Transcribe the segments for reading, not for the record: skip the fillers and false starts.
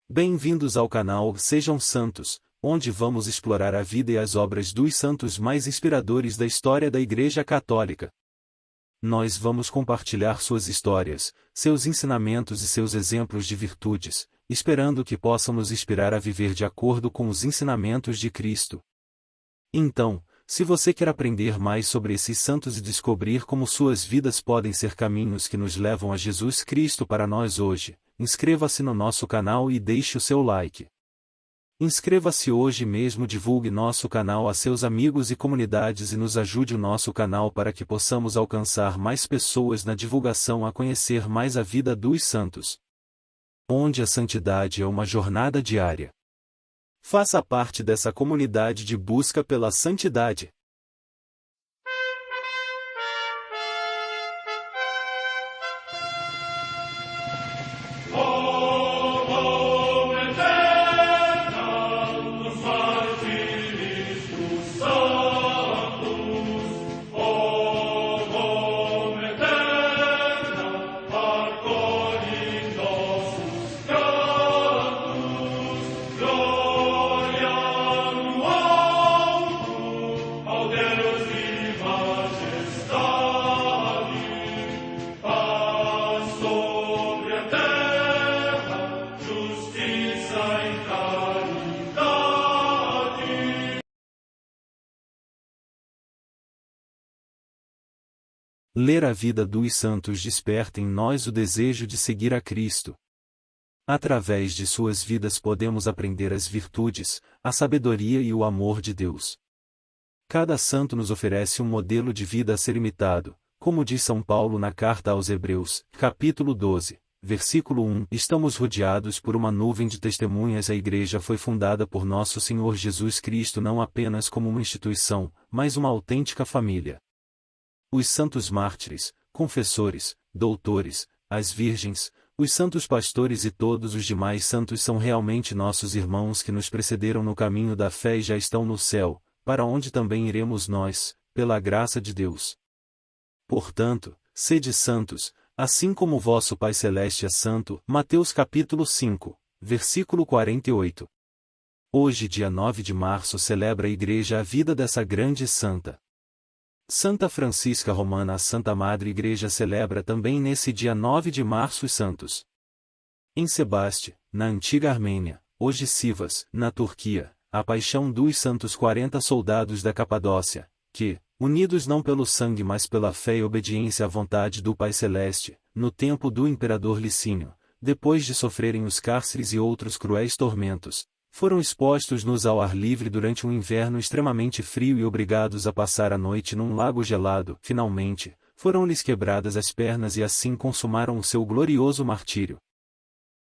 Bem-vindos ao canal Sejam Santos, onde vamos explorar a vida e as obras dos santos mais inspiradores da história da Igreja Católica. Nós vamos compartilhar suas histórias, seus ensinamentos e seus exemplos de virtudes, esperando que possam nos inspirar a viver de acordo com os ensinamentos de Cristo. Então, se você quer aprender mais sobre esses santos e descobrir como suas vidas podem ser caminhos que nos levam a Jesus Cristo para nós hoje, inscreva-se no nosso canal e deixe o seu like. Inscreva-se hoje mesmo, divulgue nosso canal a seus amigos e comunidades e nos ajude o nosso canal para que possamos alcançar mais pessoas na divulgação a conhecer mais a vida dos santos. Onde a santidade é uma jornada diária. Faça parte dessa comunidade de busca pela santidade. Ler a vida dos santos desperta em nós o desejo de seguir a Cristo. Através de suas vidas podemos aprender as virtudes, a sabedoria e o amor de Deus. Cada santo nos oferece um modelo de vida a ser imitado, como diz São Paulo na carta aos Hebreus, capítulo 12, versículo 1. Estamos rodeados por uma nuvem de testemunhas. A Igreja foi fundada por nosso Senhor Jesus Cristo não apenas como uma instituição, mas uma autêntica família. Os santos mártires, confessores, doutores, as virgens, os santos pastores e todos os demais santos são realmente nossos irmãos que nos precederam no caminho da fé e já estão no céu, para onde também iremos nós, pela graça de Deus. Portanto, sede santos, assim como vosso Pai Celeste é santo. Mateus capítulo 5, versículo 48. Hoje, dia 9 de março, celebra a Igreja a vida dessa grande santa. Santa Francisca Romana. A Santa Madre Igreja celebra também nesse dia 9 de março os santos. Em Sebaste, na antiga Armênia, hoje Sivas, na Turquia, a paixão dos santos 40 soldados da Capadócia, que, unidos não pelo sangue mas pela fé e obediência à vontade do Pai Celeste, no tempo do imperador Licínio, depois de sofrerem os cárceres e outros cruéis tormentos, foram expostos-nos ao ar livre durante um inverno extremamente frio e obrigados a passar a noite num lago gelado. Finalmente, foram-lhes quebradas as pernas e assim consumaram o seu glorioso martírio.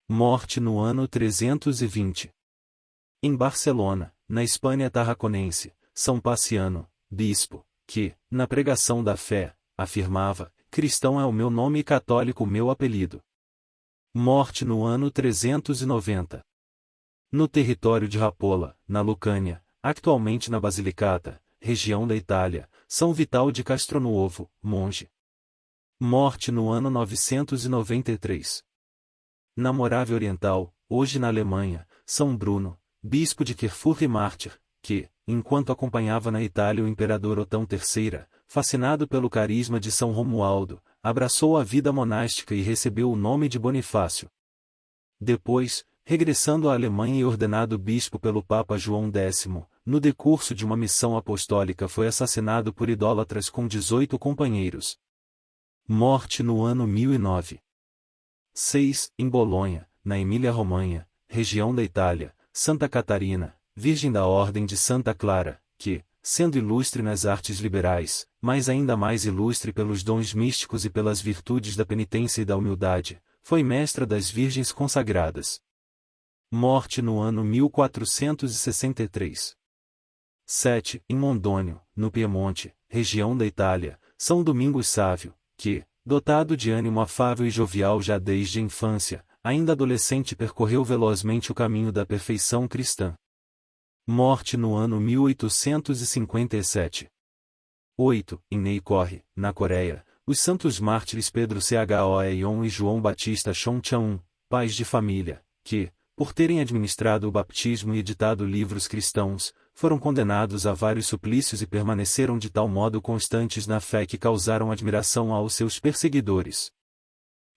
Morte no ano 320. Em Barcelona, na Espanha tarraconense, São Paciano, bispo, que, na pregação da fé, afirmava: cristão é o meu nome e católico o meu apelido. Morte no ano 390. No território de Rapola, na Lucânia, atualmente na Basilicata, região da Itália, São Vital de Castronuovo, monge. Morte no ano 993. Na Morávia Oriental, hoje na Alemanha, São Bruno, bispo de Kerfurt e mártir, que, enquanto acompanhava na Itália o imperador Otão III, fascinado pelo carisma de São Romualdo, abraçou a vida monástica e recebeu o nome de Bonifácio. Depois, regressando à Alemanha e ordenado bispo pelo Papa João X, no decurso de uma missão apostólica foi assassinado por idólatras com 18 companheiros. Morte no ano 1009. 6. Em Bolonha, na Emília-Romanha, região da Itália, Santa Catarina, Virgem da Ordem de Santa Clara, que, sendo ilustre nas artes liberais, mas ainda mais ilustre pelos dons místicos e pelas virtudes da penitência e da humildade, foi mestra das Virgens consagradas. Morte no ano 1463. 7. Em Mondônio, no Piemonte, região da Itália, São Domingos Sávio, que, dotado de ânimo afável e jovial já desde a infância, ainda adolescente percorreu velozmente o caminho da perfeição cristã. Morte no ano 1857. 8. Em Neikore, na Coreia, os santos mártires Pedro Choeon e João Batista Chonchun, pais de família, que, por terem administrado o batismo e editado livros cristãos, foram condenados a vários suplícios e permaneceram de tal modo constantes na fé que causaram admiração aos seus perseguidores.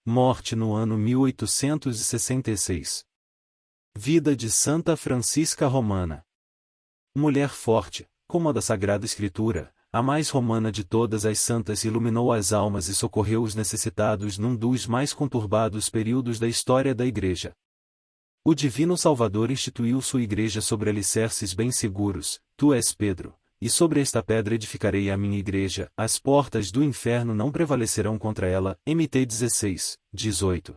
Morte no ano 1866. Vida de Santa Francisca Romana. Mulher forte, como a da Sagrada Escritura, a mais romana de todas as santas, iluminou as almas e socorreu os necessitados num dos mais conturbados períodos da história da Igreja. O Divino Salvador instituiu sua Igreja sobre alicerces bem seguros: tu és Pedro, e sobre esta pedra edificarei a minha Igreja, as portas do inferno não prevalecerão contra ela. Mt 16, 18.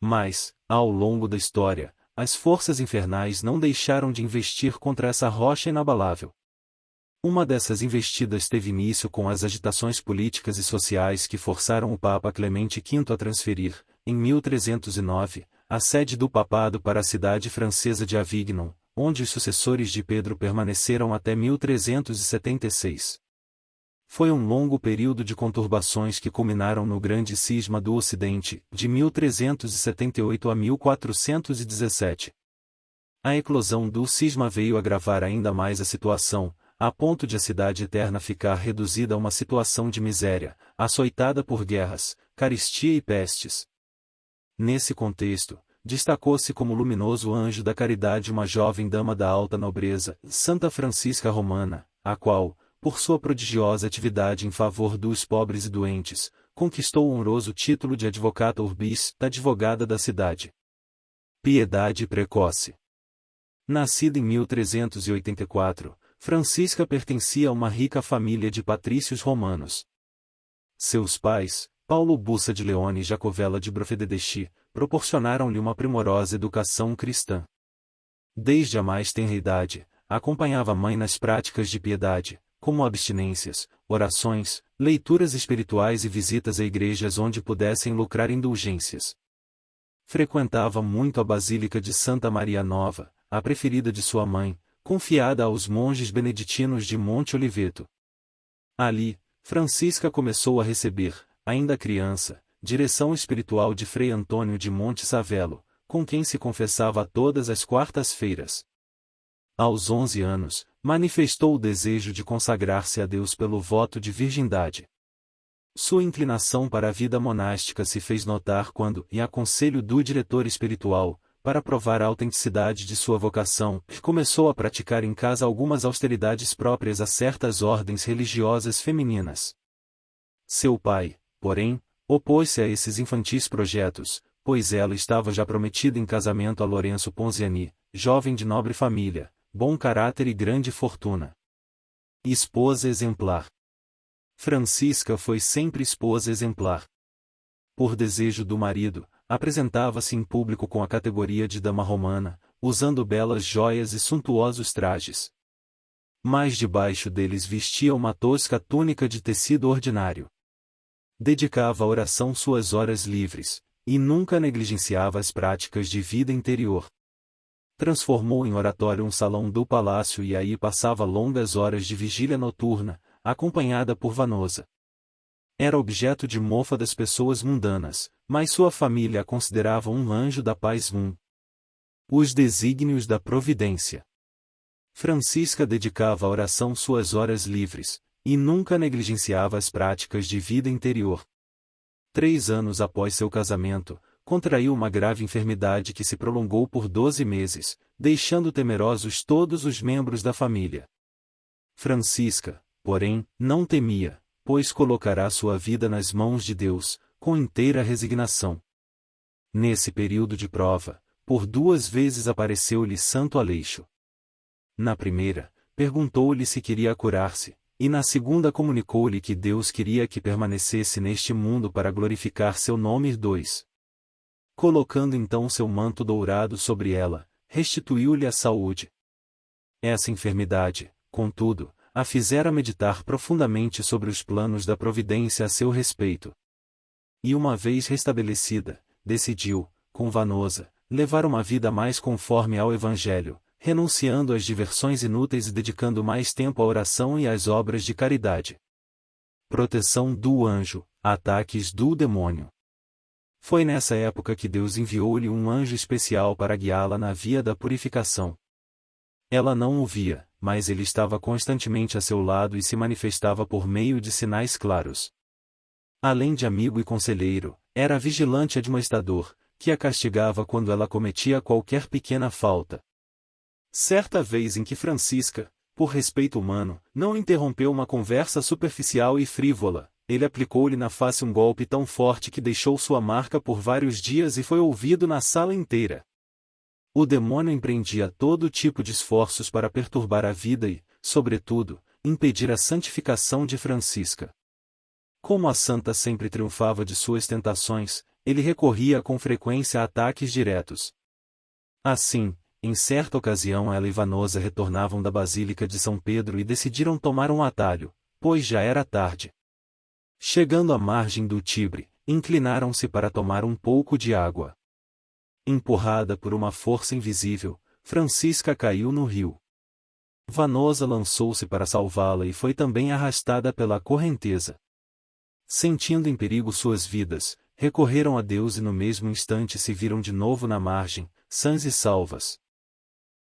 Mas, ao longo da história, as forças infernais não deixaram de investir contra essa rocha inabalável. Uma dessas investidas teve início com as agitações políticas e sociais que forçaram o Papa Clemente V a transferir, em 1309, a sede do papado para a cidade francesa de Avignon, onde os sucessores de Pedro permaneceram até 1376. Foi um longo período de conturbações que culminaram no Grande Cisma do Ocidente, de 1378 a 1417. A eclosão do cisma veio agravar ainda mais a situação, a ponto de a cidade eterna ficar reduzida a uma situação de miséria, açoitada por guerras, carestia e pestes. Nesse contexto, destacou-se como luminoso anjo da caridade uma jovem dama da alta nobreza, Santa Francisca Romana, a qual, por sua prodigiosa atividade em favor dos pobres e doentes, conquistou o honroso título de Advocata Urbis, advogada da cidade. Piedade precoce. Nascida em 1384, Francisca pertencia a uma rica família de patrícios romanos. Seus pais, Paulo Bussa de Leone e Jacovella de Brofededeschi, proporcionaram-lhe uma primorosa educação cristã. Desde a mais tenra idade, acompanhava a mãe nas práticas de piedade, como abstinências, orações, leituras espirituais e visitas a igrejas onde pudessem lucrar indulgências. Frequentava muito a Basílica de Santa Maria Nova, a preferida de sua mãe, confiada aos monges beneditinos de Monte Oliveto. Ali, Francisca começou a receber, ainda criança, direção espiritual de Frei Antônio de Monte Savelo, com quem se confessava todas as quartas-feiras. Aos 11 anos, manifestou o desejo de consagrar-se a Deus pelo voto de virgindade. Sua inclinação para a vida monástica se fez notar quando, em aconselho do diretor espiritual, para provar a autenticidade de sua vocação, começou a praticar em casa algumas austeridades próprias a certas ordens religiosas femininas. Seu pai, porém, opôs-se a esses infantis projetos, pois ela estava já prometida em casamento a Lourenço Ponziani, jovem de nobre família, bom caráter e grande fortuna. Esposa exemplar. Francisca foi sempre esposa exemplar. Por desejo do marido, apresentava-se em público com a categoria de dama romana, usando belas joias e suntuosos trajes. Mas debaixo deles vestia uma tosca túnica de tecido ordinário. Dedicava à oração suas horas livres, e nunca negligenciava as práticas de vida interior. Transformou em oratório um salão do palácio e aí passava longas horas de vigília noturna, acompanhada por Vanosa. Era objeto de mofa das pessoas mundanas, mas sua família a considerava um anjo da paz. Os desígnios da providência. Francisca dedicava à oração suas horas livres, e nunca negligenciava as práticas de vida interior. 3 anos após seu casamento, contraiu uma grave enfermidade que se prolongou por 12 meses, deixando temerosos todos os membros da família. Francisca, porém, não temia, pois colocará sua vida nas mãos de Deus, com inteira resignação. Nesse período de prova, por 2 vezes apareceu-lhe Santo Aleixo. Na primeira, perguntou-lhe se queria curar-se, e na segunda comunicou-lhe que Deus queria que permanecesse neste mundo para glorificar seu nome. 2. Colocando então seu manto dourado sobre ela, restituiu-lhe a saúde. Essa enfermidade, contudo, a fizera meditar profundamente sobre os planos da providência a seu respeito. E uma vez restabelecida, decidiu, com Vanosa, levar uma vida mais conforme ao Evangelho, renunciando às diversões inúteis e dedicando mais tempo à oração e às obras de caridade. Proteção do anjo, ataques do demônio. Foi nessa época que Deus enviou-lhe um anjo especial para guiá-la na via da purificação. Ela não o via, mas ele estava constantemente a seu lado e se manifestava por meio de sinais claros. Além de amigo e conselheiro, era vigilante admoestador, que a castigava quando ela cometia qualquer pequena falta. Certa vez em que Francisca, por respeito humano, não interrompeu uma conversa superficial e frívola, ele aplicou-lhe na face um golpe tão forte que deixou sua marca por vários dias e foi ouvido na sala inteira. O demônio empreendia todo tipo de esforços para perturbar a vida e, sobretudo, impedir a santificação de Francisca. Como a santa sempre triunfava de suas tentações, ele recorria com frequência a ataques diretos. Assim, em certa ocasião ela e Vanosa retornavam da Basílica de São Pedro e decidiram tomar um atalho, pois já era tarde. Chegando à margem do Tibre, inclinaram-se para tomar um pouco de água. Empurrada por uma força invisível, Francisca caiu no rio. Vanosa lançou-se para salvá-la e foi também arrastada pela correnteza. Sentindo em perigo suas vidas, recorreram a Deus e no mesmo instante se viram de novo na margem, sãs e salvas.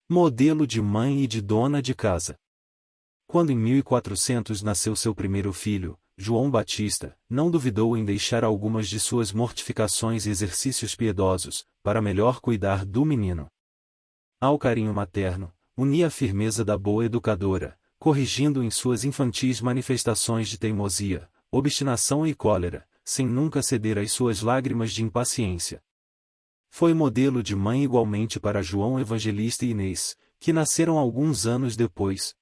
Modelo de mãe e de dona de casa. Quando em 1400 nasceu seu primeiro filho, João Batista, não duvidou em deixar algumas de suas mortificações e exercícios piedosos, para melhor cuidar do menino. Ao carinho materno, unia a firmeza da boa educadora, corrigindo em suas infantis manifestações de teimosia, obstinação e cólera, sem nunca ceder às suas lágrimas de impaciência. Foi modelo de mãe igualmente para João Evangelista e Inês, que nasceram alguns anos depois.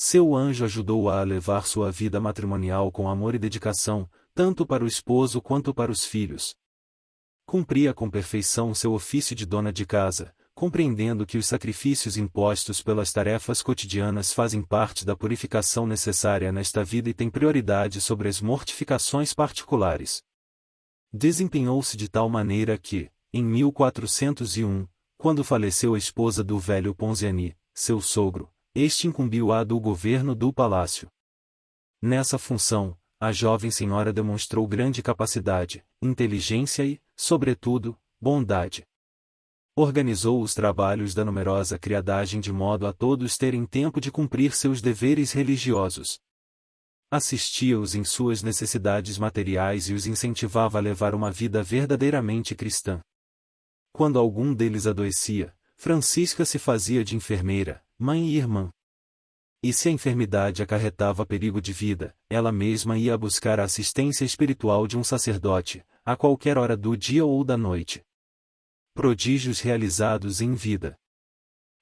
Seu anjo ajudou-a a levar sua vida matrimonial com amor e dedicação, tanto para o esposo quanto para os filhos. Cumpria com perfeição seu ofício de dona de casa, compreendendo que os sacrifícios impostos pelas tarefas cotidianas fazem parte da purificação necessária nesta vida e têm prioridade sobre as mortificações particulares. Desempenhou-se de tal maneira que, em 1401, quando faleceu a esposa do velho Ponziani, seu sogro, este incumbiu-a do governo do palácio. Nessa função, a jovem senhora demonstrou grande capacidade, inteligência e, sobretudo, bondade. Organizou os trabalhos da numerosa criadagem de modo a todos terem tempo de cumprir seus deveres religiosos. Assistia-os em suas necessidades materiais e os incentivava a levar uma vida verdadeiramente cristã. Quando algum deles adoecia, Francisca se fazia de enfermeira, mãe e irmã. E se a enfermidade acarretava perigo de vida, ela mesma ia buscar a assistência espiritual de um sacerdote, a qualquer hora do dia ou da noite. Prodígios realizados em vida.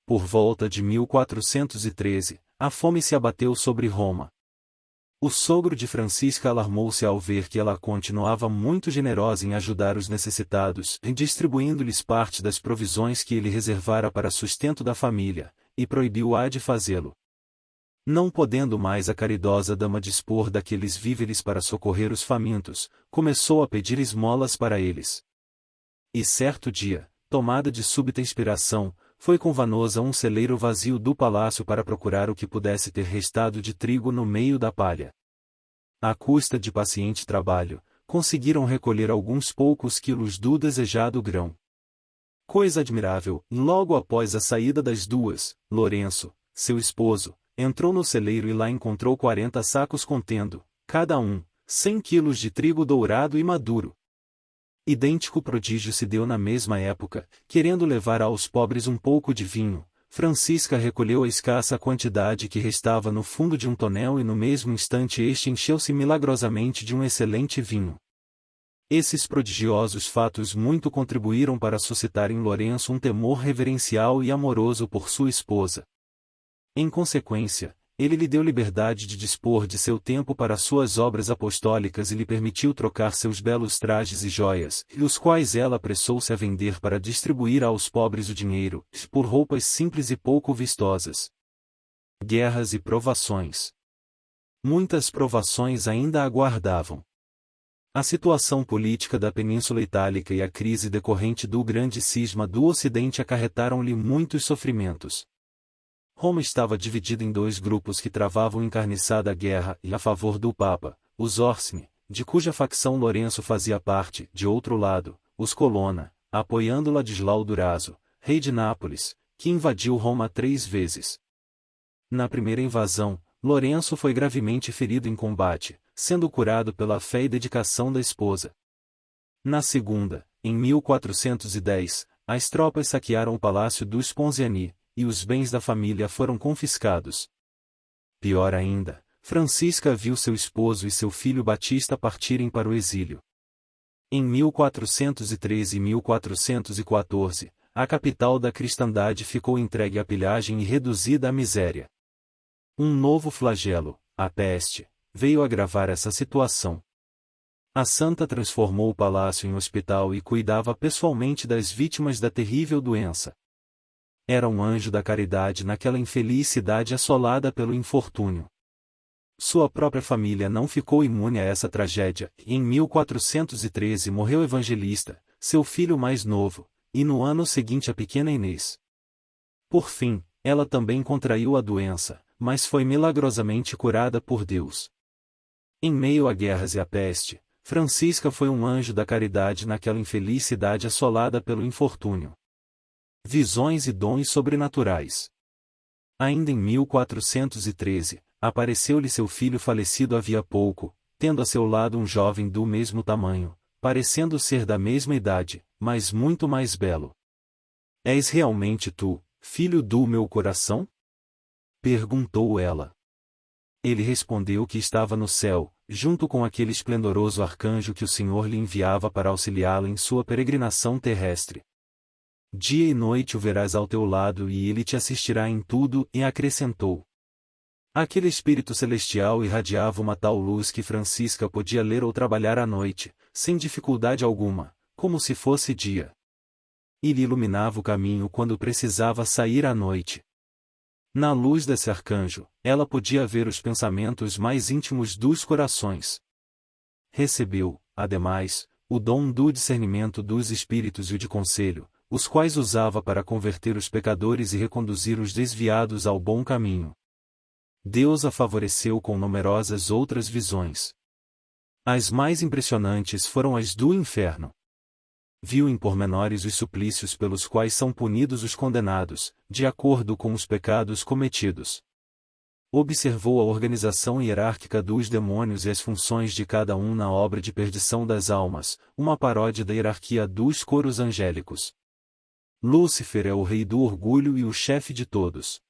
Por volta de 1413, a fome se abateu sobre Roma. O sogro de Francisca alarmou-se ao ver que ela continuava muito generosa em ajudar os necessitados, distribuindo-lhes parte das provisões que ele reservara para sustento da família, e proibiu-a de fazê-lo. Não podendo mais a caridosa dama dispor daqueles víveres para socorrer os famintos, começou a pedir esmolas para eles. E certo dia, tomada de súbita inspiração, foi com Vanosa a um celeiro vazio do palácio para procurar o que pudesse ter restado de trigo no meio da palha. À custa de paciente trabalho, conseguiram recolher alguns poucos quilos do desejado grão. Coisa admirável, logo após a saída das duas, Lourenço, seu esposo, entrou no celeiro e lá encontrou 40 sacos contendo, cada um, 100 quilos de trigo dourado e maduro. Idêntico prodígio se deu na mesma época, querendo levar aos pobres um pouco de vinho. Francisca recolheu a escassa quantidade que restava no fundo de um tonel e no mesmo instante este encheu-se milagrosamente de um excelente vinho. Esses prodigiosos fatos muito contribuíram para suscitar em Lourenço um temor reverencial e amoroso por sua esposa. Em consequência, ele lhe deu liberdade de dispor de seu tempo para suas obras apostólicas e lhe permitiu trocar seus belos trajes e joias, os quais ela apressou-se a vender para distribuir aos pobres o dinheiro, por roupas simples e pouco vistosas. Guerras e provações. Muitas provações ainda aguardavam. A situação política da Península Itálica e a crise decorrente do grande cisma do Ocidente acarretaram-lhe muitos sofrimentos. Roma estava dividida em dois grupos que travavam encarniçada guerra, e a favor do Papa, os Orsini, de cuja facção Lourenço fazia parte. De outro lado, os Colonna, apoiando Ladislau Durazzo, rei de Nápoles, que invadiu Roma 3 vezes. Na primeira invasão, Lourenço foi gravemente ferido em combate, sendo curado pela fé e dedicação da esposa. Na segunda, em 1410, as tropas saquearam o palácio dos Ponziani, e os bens da família foram confiscados. Pior ainda, Francisca viu seu esposo e seu filho Batista partirem para o exílio. Em 1413 e 1414, a capital da cristandade ficou entregue à pilhagem e reduzida à miséria. Um novo flagelo, a peste, veio agravar essa situação. A santa transformou o palácio em hospital e cuidava pessoalmente das vítimas da terrível doença. Era um anjo da caridade naquela infeliz cidade assolada pelo infortúnio. Sua própria família não ficou imune a essa tragédia, e em 1413 morreu Evangelista, seu filho mais novo, e no ano seguinte a pequena Inês. Por fim, ela também contraiu a doença, mas foi milagrosamente curada por Deus. Em meio a guerras e a peste, Francisca foi um anjo da caridade naquela infeliz cidade assolada pelo infortúnio. Visões e dons sobrenaturais. Ainda em 1413, apareceu-lhe seu filho falecido havia pouco, tendo a seu lado um jovem do mesmo tamanho, parecendo ser da mesma idade, mas muito mais belo. És realmente tu, filho do meu coração? Perguntou ela. Ele respondeu que estava no céu, junto com aquele esplendoroso arcanjo que o Senhor lhe enviava para auxiliá-lo em sua peregrinação terrestre. Dia e noite o verás ao teu lado e ele te assistirá em tudo, e acrescentou. Aquele espírito celestial irradiava uma tal luz que Francisca podia ler ou trabalhar à noite, sem dificuldade alguma, como se fosse dia. E lhe iluminava o caminho quando precisava sair à noite. Na luz desse arcanjo, ela podia ver os pensamentos mais íntimos dos corações. Recebeu, ademais, o dom do discernimento dos espíritos e o de conselho, os quais usava para converter os pecadores e reconduzir os desviados ao bom caminho. Deus a favoreceu com numerosas outras visões. As mais impressionantes foram as do inferno. Viu em pormenores os suplícios pelos quais são punidos os condenados, de acordo com os pecados cometidos. Observou a organização hierárquica dos demônios e as funções de cada um na obra de perdição das almas, uma paródia da hierarquia dos coros angélicos. Lúcifer é o rei do orgulho e o chefe de todos.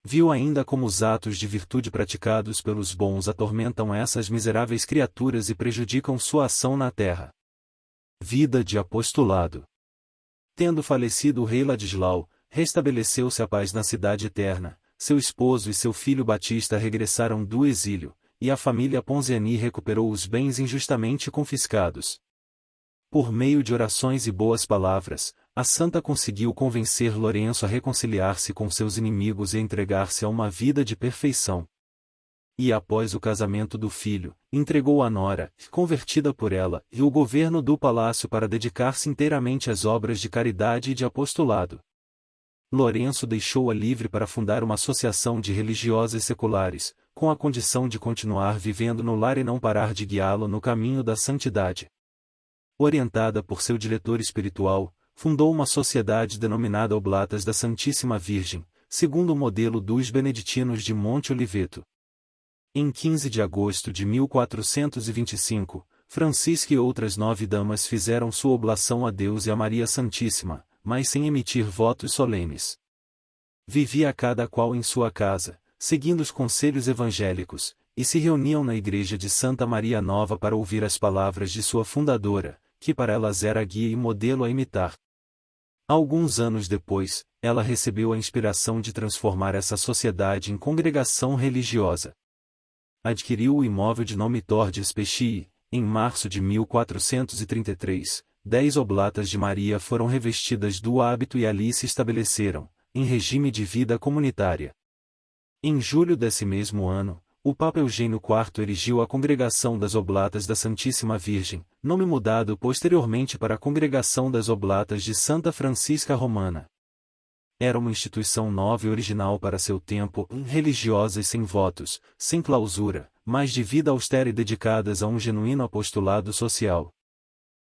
Viu ainda como os atos de virtude praticados pelos bons atormentam essas miseráveis criaturas e prejudicam sua ação na terra. Vida de apostolado. Tendo falecido o rei Ladislau, restabeleceu-se a paz na cidade eterna, seu esposo e seu filho Batista regressaram do exílio, e a família Ponziani recuperou os bens injustamente confiscados. Por meio de orações e boas palavras, a santa conseguiu convencer Lourenço a reconciliar-se com seus inimigos e entregar-se a uma vida de perfeição. E após o casamento do filho, entregou a nora, convertida por ela, e o governo do palácio para dedicar-se inteiramente às obras de caridade e de apostolado. Lourenço deixou-a livre para fundar uma associação de religiosas seculares, com a condição de continuar vivendo no lar e não parar de guiá-lo no caminho da santidade. Orientada por seu diretor espiritual, fundou uma sociedade denominada Oblatas da Santíssima Virgem, segundo o modelo dos beneditinos de Monte Oliveto. Em 15 de agosto de 1425, Francisca e outras 9 damas fizeram sua oblação a Deus e a Maria Santíssima, mas sem emitir votos solenes. Vivia cada qual em sua casa, seguindo os conselhos evangélicos, e se reuniam na igreja de Santa Maria Nova para ouvir as palavras de sua fundadora, que para elas era guia e modelo a imitar. Alguns anos depois, ela recebeu a inspiração de transformar essa sociedade em congregação religiosa. Adquiriu o imóvel de nome Tordes Pechii. Em março de 1433, 10 oblatas de Maria foram revestidas do hábito e ali se estabeleceram, em regime de vida comunitária. Em julho desse mesmo ano, o Papa Eugênio IV erigiu a Congregação das Oblatas da Santíssima Virgem, nome mudado posteriormente para a Congregação das Oblatas de Santa Francisca Romana. Era uma instituição nova e original para seu tempo, religiosa e sem votos, sem clausura, mas de vida austera e dedicadas a um genuíno apostolado social.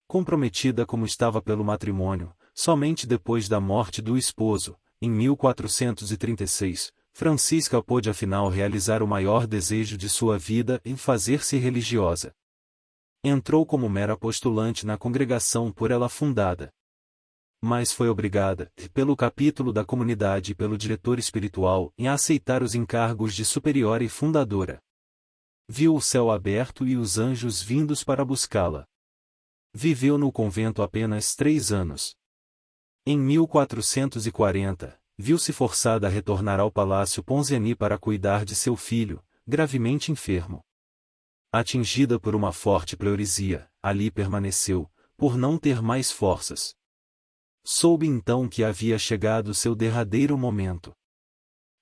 Comprometida como estava pelo matrimônio, somente depois da morte do esposo, em 1436, Francisca pôde afinal realizar o maior desejo de sua vida em fazer-se religiosa. Entrou como mera postulante na congregação por ela fundada. Mas foi obrigada, pelo capítulo da comunidade e pelo diretor espiritual, a aceitar os encargos de superiora e fundadora. Viu o céu aberto e os anjos vindos para buscá-la. Viveu no convento apenas 3 anos. Em 1440, viu-se forçada a retornar ao Palácio Ponziani para cuidar de seu filho, gravemente enfermo. Atingida por uma forte pleuresia, ali permaneceu, por não ter mais forças. Soube então que havia chegado seu derradeiro momento.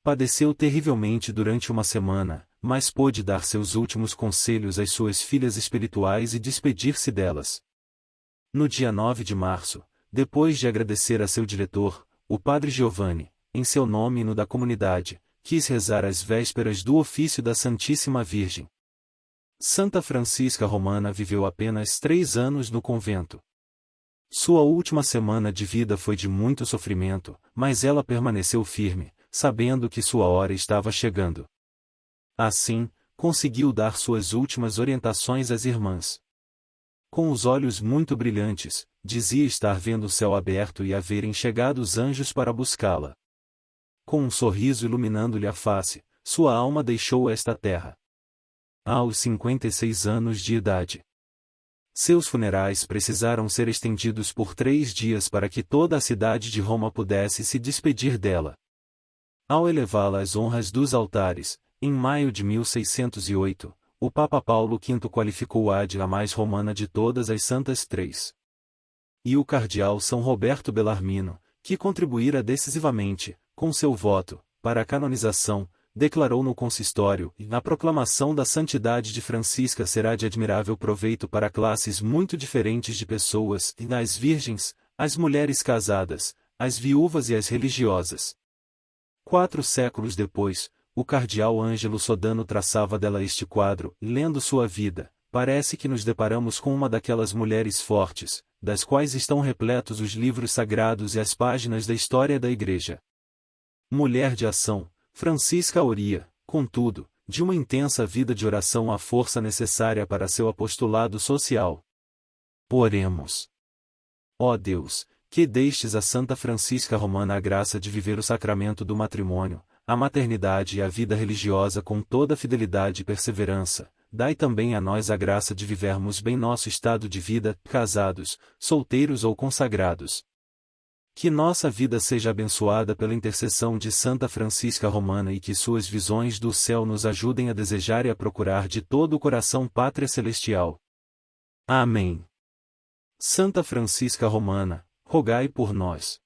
Padeceu terrivelmente durante uma semana, mas pôde dar seus últimos conselhos às suas filhas espirituais e despedir-se delas. No dia 9 de março, depois de agradecer a seu diretor, o padre Giovanni, em seu nome e no da comunidade, quis rezar as vésperas do ofício da Santíssima Virgem. Santa Francisca Romana viveu apenas 3 anos no convento. Sua última semana de vida foi de muito sofrimento, mas ela permaneceu firme, sabendo que sua hora estava chegando. Assim, conseguiu dar suas últimas orientações às irmãs. Com os olhos muito brilhantes, dizia estar vendo o céu aberto e haverem chegado os anjos para buscá-la. Com um sorriso iluminando-lhe a face, sua alma deixou esta terra. Aos 56 anos de idade. Seus funerais precisaram ser estendidos por 3 dias para que toda a cidade de Roma pudesse se despedir dela. Ao elevá-la às honras dos altares, em maio de 1608, o Papa Paulo V qualificou-a de a mais romana de todas as Santas Três. E o cardeal São Roberto Bellarmino, que contribuíra decisivamente, com seu voto, para a canonização, declarou no consistório: a proclamação da santidade de Francisca será de admirável proveito para classes muito diferentes de pessoas, as virgens, as mulheres casadas, as viúvas e as religiosas. 4 séculos depois, o cardeal Ângelo Sodano traçava dela este quadro: lendo sua vida, parece que nos deparamos com uma daquelas mulheres fortes, das quais estão repletos os livros sagrados e as páginas da história da Igreja. Mulher de ação, Francisca auria, contudo, de uma intensa vida de oração a força necessária para seu apostolado social. Oremos. Ó Deus, que destes a Santa Francisca Romana a graça de viver o sacramento do matrimônio, a maternidade e a vida religiosa com toda fidelidade e perseverança, dai também a nós a graça de vivermos bem nosso estado de vida, casados, solteiros ou consagrados. Que nossa vida seja abençoada pela intercessão de Santa Francisca Romana e que suas visões do céu nos ajudem a desejar e a procurar de todo o coração Pátria Celestial. Amém. Santa Francisca Romana, rogai por nós.